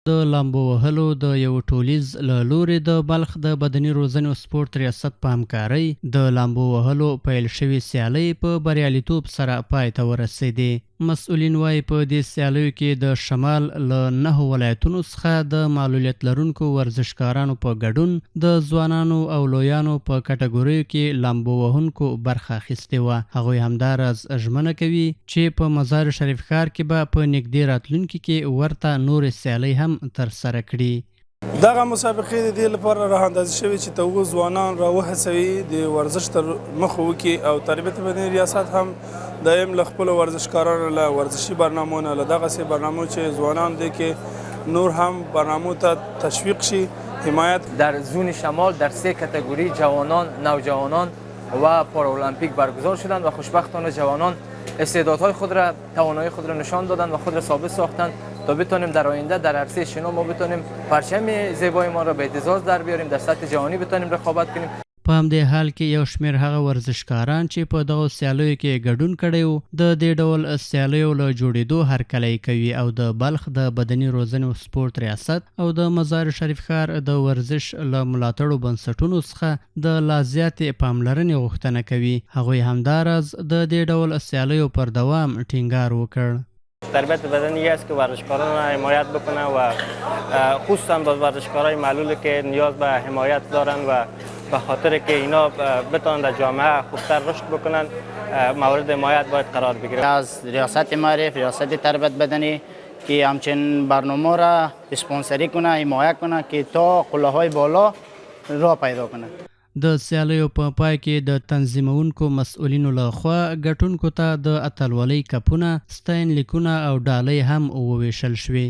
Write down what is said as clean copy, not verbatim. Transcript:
د لامبو وهلو د یو ټولیز له لوري د بلخ د بدني روزنې او سپورت ریاست په همکارۍ د لامبو وهلو پیل شوې سیالۍ په بریالیتوب سره پای ته ورسېدې. مسؤلین وایي په دې سیالیو کې د شمال له 9 ولایتونو څخه د معلولیت لرونکو ورزشکارانو په ګډون د ځوانانو او لویانو په کټګوریو کې لامبو وهونکو برخه اخیستې وه. هغوی همداراز ژمنه کوي چې په مزار شریف ښار کې به په نږدې راتلونکي کې ورته نورې سیالۍ هم ترسره کړي. دغه مسابقې د دې لپاره رااندازې شوې چې د هغو ځوانان راوهڅوي د ورزش تر مخه وکړي او تربیت بدني ریاست هم دایم له خپلو ورزشکارانو له ورزشي برنامو نه له دغسې برنامو چې ځوانان دی کې نور هم برنامو ته تشویق شي حمایت. در زون شمال در 3 کاتگوری جوانان، نوجوانان و پارالمپیک برگزار شدند و خوشبختانه جوانان استعدادهای خود را، توانایی خود را نشان دادند و خود را ثابت ساختند تا بتونیم در آینده در عرصه شنا ما بتونیم پرچم زیبای ما را به اعتزاز در بیاریم، در سطح جهانی بتونیم رقابت کنیم. په همدې حال کې یو شمېر هغه ورزشکاران چې په دغو سیالیو کې ګډون کړی و د دې ډول سیالیو له جوړېدو هرکلی کوي او د بلخ د بدني روزنې او سپورت ریاست او د مزار شریف ښار د ورزش له ملاتړو بنسټونو څخه د لا زیاتې پاملرنې غوښتنه کوي. هغوی همداراز د دې ډول سیالیو پر دوام ټینګار وکړ. تربیت بدنی است که ورزشکاران را حمایت بکنه و خصوصا با ورزشکارای معلول که نیاز به حمایت دارند و به خاطر که اینا بتوانند در جامعه خوبتر رشد بکنن مورد حمایت باید قرار بگیره. از ریاست معرف، ریاست تربیت بدنی که همچنین برنامه را اسپانسری کنه، حمایت کنه که تا قله‌های بالا راه پیدا کنه. د سیالیو په پای کې د تنظیمونکو مسؤلینو له خوا ګټونکو ته د اتلولۍ کپونه، ستاینلیکونه او ډالۍ هم وویشل شوې.